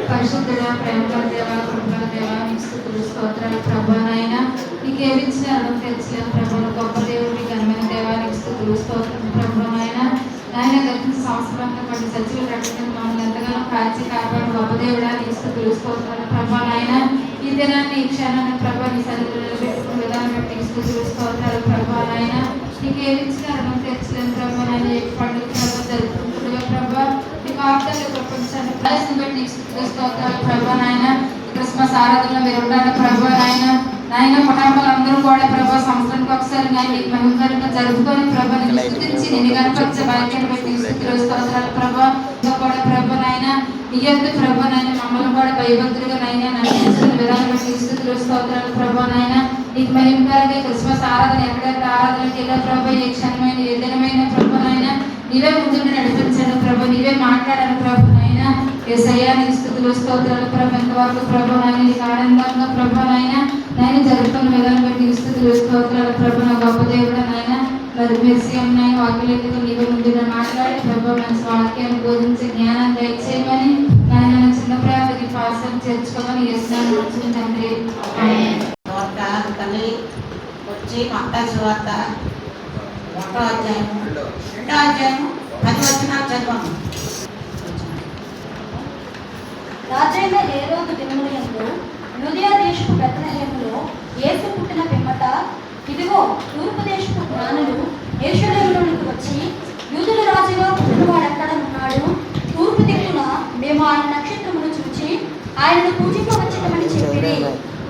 పరిశుద్ధుడా, ప్రేమగల దేవా, కృపగల దేవా, నీకు స్తుతులు స్తోత్రాలు ప్రభా. నాయన నీకేమిచ్చిన అర్థం తెచ్చలేని ప్రభా, గొప్ప దేవుడి ఘనమైన దేవా, నీకు స్తుతులు స్తోత్రం ప్రభా. నాయన గతించిన సంవత్సరంలో పడి సజీవ రక్షణ మమ్మల్ని ఎంతగానో కాచి కాపాడు గొప్ప దేవుడా, నీకు స్తుతులు స్తోత్రాలు ప్రభా. నాయన ఈ దినాన్ని ఈ క్షణాన్ని ప్రభా నీ సన్నిధిలో నిలబెట్టుకున్న విధానం బట్టి నీకు స్తుతులు స్తోత్రాలు ప్రభా. నాయన నీకేమిచ్చిన అర్థం తెచ్చలేని ప్రభా. నాయన ఏ పండుగ ప్రభా జరుపుకుంటుండగా ప్రభా నీకు ఆప్తాలు ప్రపంచాన్ని ప్రయత్నం బట్టి నీకు స్తుతులు స్తోత్రాలు ప్రభా. నాయన క్రిస్మస్ ఆరాధనలో మీరు ఉండాలి ప్రభా. నాయన కుటుంబాలందరూ కూడా ప్రభా సంవత్సరానికి ఒకసారి నీకు మహిమకరంగా జరుపుకొని ప్రభా నిన్ను స్తుతించి నిన్ను కనపరిచే భాగ్యాన్ని బట్టి నీకు స్తుతులు స్తోత్రాలు ప్రభా. కూడా ప్రభా నాయన నీ యొక్క ప్రభా నాయన మమ్మల్ని కూడా భయభక్తులుగా నాయన నడిపించిన విధానం బట్టి నీకు స్తుతులు స్తోత్రాలు ప్రభా. నాయన నీకు మహిమకరంగా క్రిస్మస్ ఆరాధన ఎక్కడెక్కడ ఆరాధనకి వెళ్ళా ప్రభా, ఏ క్షణమైన ఏ దినమైన ప్రభా నాయన నీవే ముందుండి నడిపించాను ప్రభా, నీవే మాట్లాడాను ప్రభా. నాయన యేసయ్యా నీకు స్తుతులు స్తోత్రాలు ప్రభా. ఎంతవరకు ప్రభా నాయన నీకు ఆనందంగా ప్రభా నాయన జరుగుతున్న విధానం బట్టి నీకు స్తుతులు స్తోత్రాలు ప్రభా. నా గొప్ప దేవుడు నాయన మరి మెస్సియం నాయన వాక్యలేఖతో నీవే ముందుగా మాట్లాడి ప్రభా మంచి వాక్యాన్ని బోధించే జ్ఞానాన్ని దయచేయమని నాయన చిన్న ప్రాంతానికి పాఠశాల చేర్చుకోమని యేసునామములో వచ్చిన తండ్రి ఆమేన్. తల్లి వచ్చి మత్తయి సువార్త 1వ అధ్యాయం 2వ అధ్యాయం 10 వచనాలు చదవము. రాజైన హేరోదు దినములందు యూదయ దేశపు బెత్లెహేములో యేసు పుట్టిన పిమ్మట ఇదిగో తూర్పు దేశపు జ్ఞానులు యెరూషలేములోనికి వచ్చి యూదుల రాజుగా పుట్టినవాడెక్కడ ఉన్నాడు, తూర్పు దిక్కున మేము ఆయన నక్షత్రమును చూచి ఆయనను పూజింపవచ్చునని చెప్పిరి.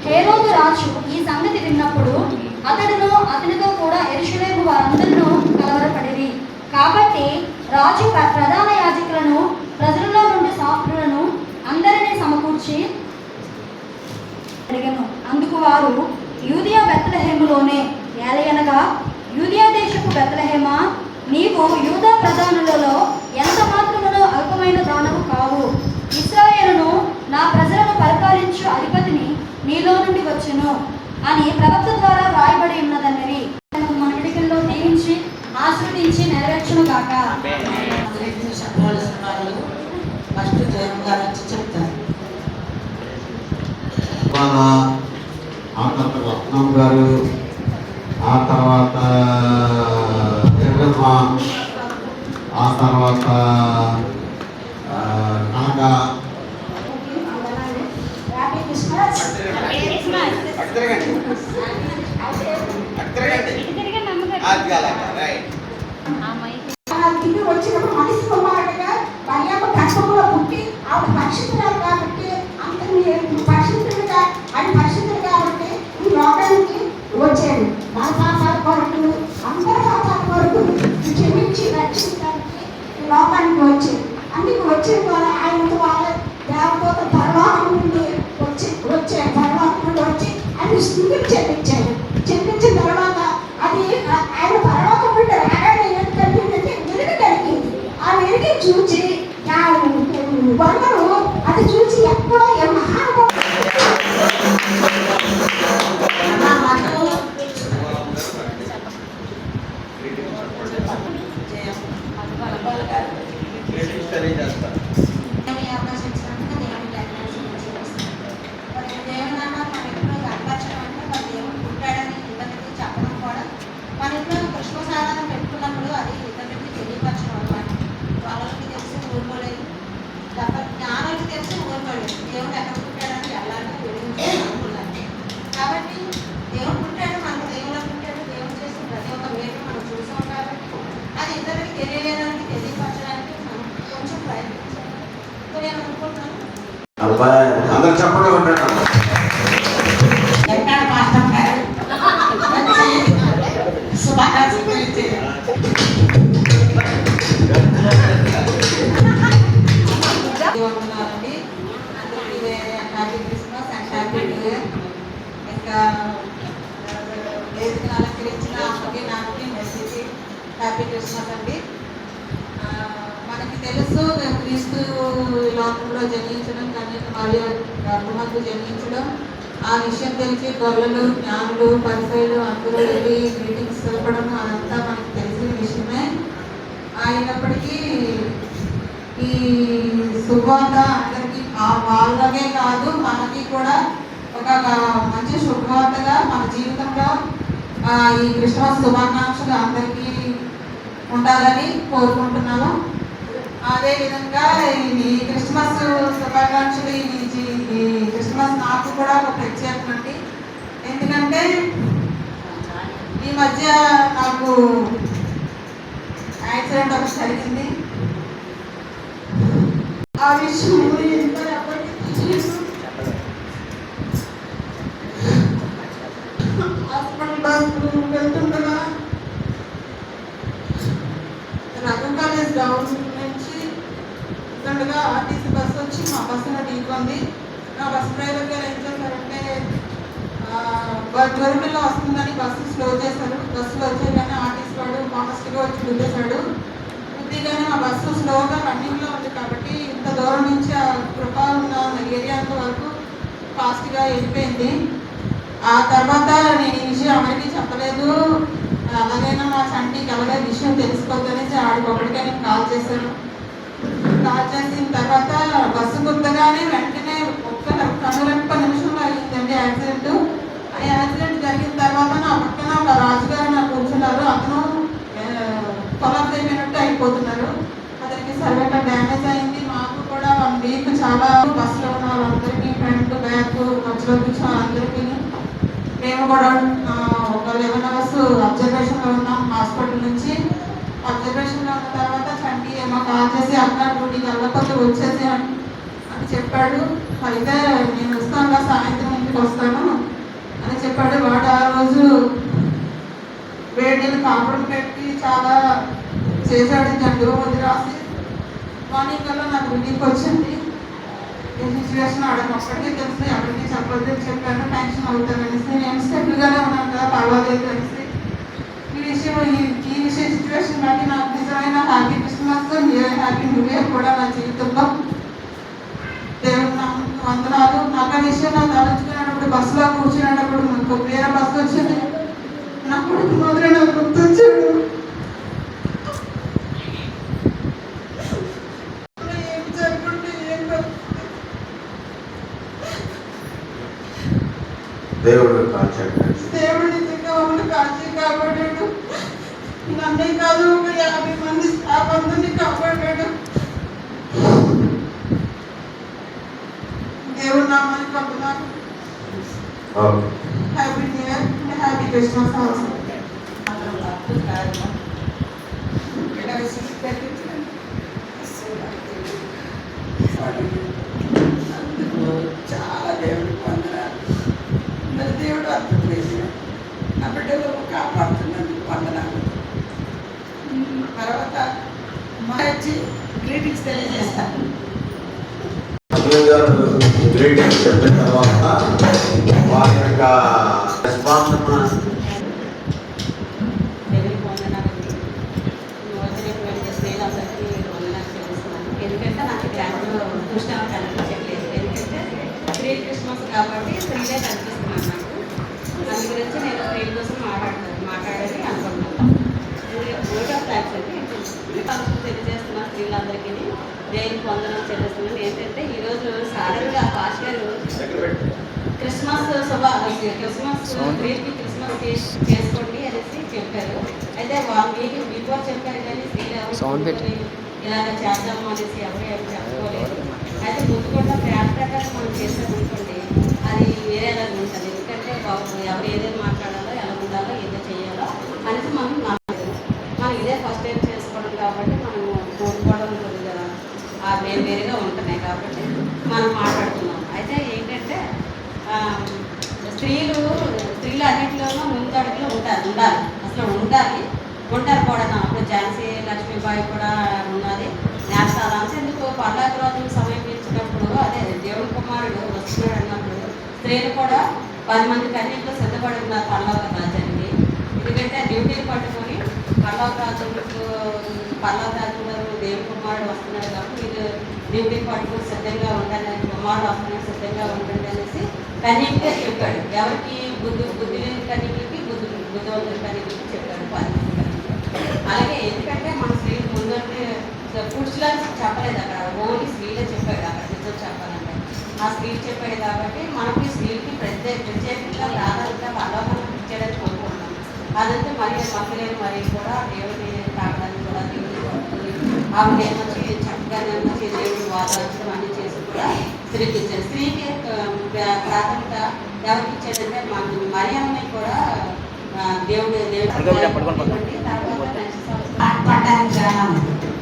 హేరోదు రాజు ఈ సంగతి విన్నప్పుడు అతడును అతనితో కూడా యెరూషలేము వారందరూ కలవరపడిరి. కాబట్టి రాజు ప్రధాన యాజకులను ప్రజలలో నుండి శాస్త్రులను అందరినీ సమకూర్చి అడిగెను. అందుకు వారు యూదయ బెత్లెహేములోనే ఏలయనగా యూదయ దేశపు బెత్లెహేమా, నీవు యూదా ప్రధానులలో ఎంత మాత్రమునో అల్పమైన దానవు కావు. ఇశ్రాయేలును నా ప్రజలను పరిపాలించు అధిపతిని నీలో నుండి వచ్చెను అని ప్రవక్త ద్వారా వ్రాయబడి ఉన్నదన్నది మన విడికల్లో దీవించి ఆశీర్వదించి నెరవేర్చును గాక. ఫస్ట్ జయం గారు వచ్చి చెప్తారు. ఆ తర్వాత రత్నం గారు, ఆ తర్వాత జగన్మ, ఆ తర్వాత కనక. వచ్చినప్పుడు మనిషి కుమారుడుగా మరియమ్మ గర్భంలో పుట్టి ఆవిడ పరిశుద్ధురాలు కాబట్టి అందరినీ పరిశుద్ధులుగా అది పరిశుద్ధులు కాబట్టి ఈ లోకానికి వచ్చాడు. మన పాపాల కొరకు అందరి పాపాల కొరకు క్షమించి రక్షించడానికి ఈ లోకానికి వచ్చాడు. అందుకు వచ్చిన ద్వారా ఆయనతో వాళ్ళ దేవత పరలోకం నుండి వచ్చాడు. పరలోకం నుండి వచ్చి ఆయన స్థితిని చెప్పించాడు. చెప్పించిన తర్వాత అది ఆయన పరలోకం నుండి రాగానే ఏం కలిగిందంటే వెలుగు కలిగింది. ఆ వెలుగు చూచి వనరు అది చూసి ఎక్కడో మహానుభావుడు క్రిస్మస్ ఆరాధన పెట్టుకున్నప్పుడు అది ఇతరులకి తెలియపరచడం అన్నమాట. వాళ్ళకి తెలిసి ఊరుకోలేదు, జ్ఞానానికి తెలిసి ఊరుకోలేదు. దేవుడు ఎక్కడ పుట్టాడని వెళ్ళాలని అనుకున్నాను. కాబట్టి దేవుడు పుట్టాడు, మనకు దేవుడు పుట్టాడు, దేవుడు చేసిన ప్రతి ఒక్క వేరు మనం చూసాం. కాబట్టి అది ఇతరులకి తెలియలేదానికి తెలియపరచడానికి మనం కొంచెం ప్రయత్నించాలి. నేను అనుకుంటున్నాను అందరు చెప్పండి ఉంటాడు ఎక్కడ మాస్టర్ గారు శుభాకాంక్షలు తెలియజేయాలి. Happy Christmas and happy new year. ఇంకా వేదికను అలంకరించిన అమ్మకి నాన్నకి మెస్సీకి హ్యాపీ క్రిస్మస్ అండి. మనకి తెలుసు క్రీస్తు లోకంలో జన్మించడం, కన్యక మరియ గర్భమందు జన్మించడం. ఆ విషయం తెలిసి గొర్రెలు, జ్ఞానులు, పరిసయులు అందరూ వెళ్ళి మీటింగ్స్ తెలపడం అదంతా మనకు తెలిసిన విషయమే. అయినప్పటికీ ఈ శుభవార్త అందరికీ వాళ్ళకే కాదు మనకి కూడా ఒక మంచి శుభవార్తగా మన జీవితంలో ఈ క్రిస్మస్ శుభాకాంక్షలు అందరికీ ఉండాలని కోరుకుంటున్నాను. అదేవిధంగా ఈ క్రిస్మస్ శుభాకాంక్షలు ఈ క్రిస్మస్ నాకు కూడా ఒక ప్రత్యేకత అండి. ఎందుకంటే ఈ మధ్య నాకు యాక్సిడెంట్ ఒకటి జరిగింది. ఆ విషయం ఇంకా ఎవరికి తెలియదు. హాస్పిటల్ బస్సు వెళ్తుండగా రఘు కాలేజ్ డౌన్ నుంచి వెళ్తుండగా ఆర్టీసీ బస్సు వచ్చి మా బస్సును ఢీకొంది. నా బస్ డ్రైవర్ గారు ఏం చేశారంటే గవర్నమెంట్లో వస్తుందని బస్సు స్లో చేశారు. బస్సులో వచ్చేగానే ఆర్టీసీ వాడు ఫాస్ట్గా వచ్చి గుద్దేశాడు. గుద్దిగానే మా బస్సు స్లోగా రన్నింగ్లో ఉంది కాబట్టి ఇంత దూరం నుంచి ఆ కృప ఉన్న ఏరియా వరకు ఫాస్ట్గా వెళ్ళిపోయింది. ఆ తర్వాత నేను ఈ విషయం ఎవరికి చెప్పలేదు. అలాగైనా మా చంటికి అలాగే విషయం తెలుసుకోవద్దనేసి ఆడికొకటిగా నేను కాల్ చేశాను. కాల్ చేసిన తర్వాత బస్సు గుద్దగానే వెంటనే ఒక్క కనురెప్ప నిమిషంలో అయ్యిందండి యాక్సిడెంట్. ఆ యాక్సిడెంట్ జరిగిన తర్వాత నా పక్కన ఒక రాజుగారు నాకు కూర్చున్నారు. అతను కొలాప్స్ అయిపోయినట్టు అయిపోతున్నారు. అతనికి సర్వైకల్ డ్యామేజ్ అయింది. మాకు కూడా 1 వీక్ చాలా బస్సులో ఉన్న వాళ్ళందరికీ ఫ్రంట్ బ్యాక్ మధ్యలో కూర్చొని వాళ్ళందరికీ మేము కూడా ఒక 11 అవర్స్ అబ్జర్వేషన్లో ఉన్నాం. హాస్పిటల్ నుంచి అబ్జర్వేషన్లో ఉన్న తర్వాత చంటి ఏమో కాల్ చేసి అక్కడ డ్యూటీకి వెళ్ళకపోతే వచ్చేసి అని చెప్పాడు. అయితే నేను వస్తాను సాయంత్రం ఇంటికి వస్తాను అని చెప్పాడు. వాడు ఆ రోజు వేడిని కాపురం పెట్టి చాలా చేశాడు. జండు వదిలి రాసి మార్నింగ్ కల్లా నాకు రిలీఫ్ వచ్చింది. ఈ సిచ్యువేషన్ ఆడకొక్కడికి తెలుసు, ఎవరికి చెప్పొద్దు చెప్పాను. టెన్షన్ అవుతాననేసి నేను స్టెబుల్గానే ఉన్నాను కదా, పర్వాలేదు అనేసి ఈ విషయ సిచ్యువేషన్ బట్టి నాకు నిజమైన happy Christmas, happy new year కూడా నా జీవితంలో. దేవుడు నాకు వందనాలు. నాకు ఆ విషయం నాకు ఆలోచించుకునేటప్పుడు బస్సులో కూర్చునేటప్పుడు నాకు వేరే బస్సు వచ్చింది. నా కొడుకు మాత్రం నాకు గుర్తొచ్చాడు. ఏం జరుగుతుంటే ఏం దేవుడు కాల్చాడు. దేవుడు నిజంగా మమ్మల్ని కాల్చి కాపాడాడు. నన్నే కాదు ఒక 50 మంది స్టాఫ్ అందరినీ కాపాడాడు. దేవుడు నామానికి వందనాలు. Happy new year, happy Christmas also. చాలా దేవుడికి వందనాలు. మరి దేవుడు అర్థం చేసిన నా బిడ్డలు కాపాడుతున్నందుకు వందనాలు. తర్వాత మా వచ్చి గ్రీటింగ్స్ తెలియజేస్తాను. గ్రీటింగ్స్ చెప్పిన తర్వాత వారి యొక్క రెస్పాన్స్ ఎందుకంటే నాకు గ్రామంలో కృష్ణాలు కనిపించట్లేదు. ఎందుకంటే స్త్రీ క్రిస్మస్ కాబట్టి స్త్రీలే కనిపిస్తున్నాను నాకు. దాని గురించి నేను స్త్రీల కోసం మాట్లాడాలి అనుకుంటున్నాను. ఓట్ ఆఫ్ థ్యాంక్స్ అంటే తనకు తెలియజేస్తున్నా స్త్రీలందరికీ దేవునికి వందనం చెల్లిస్తున్నాను. ఏంటంటే ఈరోజు సాధారణంగా పాస్ గారు క్రిస్మస్ స్త్రీకి క్రిస్మస్ చేసుకోండి అనేసి చెప్పారు. అయితే మీకు బిఫోర్ చెప్పారు కానీ స్త్రీలు ఇలాగ చేద్దాము అనేసి ఎవరు చెప్పుకోలేదు. అయితే ముందు కూడా ప్రేమ ప్రకారం మనం చేసామనుకోండి అది వేరేలాగా ఉంటుంది. ఎందుకంటే ఎవరు ఏదైనా మాట్లాడాలో ఎలా ఉండాలో ఏదో చేయాలో అనేది మనం ఇదే ఫస్ట్ టైం చేసుకోవడం కాబట్టి మనం కోరుకోవడం ఉంటుంది కదా, వేరుగా ఉంటున్నాయి కాబట్టి మనం మాట్లాడుతున్నాం. అయితే ఏంటంటే స్త్రీలు అన్నింటిలోనూ ముందడుగులో ఉండాలి, అసలు ఉంటారు కూడా. అప్పుడు ఝాన్సీ లక్ష్మీబాయి కూడా ఉన్నది. నేస్తాలు ఎందుకు పర్లాక రోజులు సమీపించినప్పుడు అదే దేవుడి కుమారుడు వస్తున్నాడు అన్నప్పుడు స్త్రీలు కూడా 10 మంది కన్యకులు సిద్ధపడి ఉన్నారు పర్లోక రాజ్యానికి. ఎందుకంటే డ్యూటీలు పట్టుకొని పర్లోక రాజు గారు దేవుడి కుమారుడు వస్తున్నాడు కాబట్టి మీరు డ్యూటీలు పట్టుకొని సిద్ధంగా ఉండండి, కుమారుడు వస్తున్నాడు సిద్ధంగా ఉండండి అనేసి కన్యకులే చెప్పాడు. ఎవరికి బుద్ధి లేని కన్యకులకి బుద్ధి లేని కన్యకులకి చెప్పాడు 10 మంది కన్యకులు. అలాగే ఎందుకంటే మన స్త్రీలు ముందు ఆ స్త్రీలు చెప్పాడు కాబట్టి మనకి ఈ స్త్రీలకి ప్రత్యేకంగా ప్రాధాన్యత అవగాహన ఇచ్చేయడానికి కోరుకుంటున్నాం. అదంతా మరి మక్కలేని మరి కూడా దేవుడిని తాగడానికి కూడా దేవుడిని కొట్టుకొని ఆవిడ ఏమొచ్చి చక్కగా వచ్చి దేవుడిని వాదాల్చడం అన్ని చేసి కూడా స్త్రీకి ఇచ్చారు. స్త్రీకి ప్రాథమిక ఎవరికి ఇచ్చేదంటే మన మరియమ్మని కూడా దేవుడు తర్వాత నెక్స్ట్ సంవత్సరం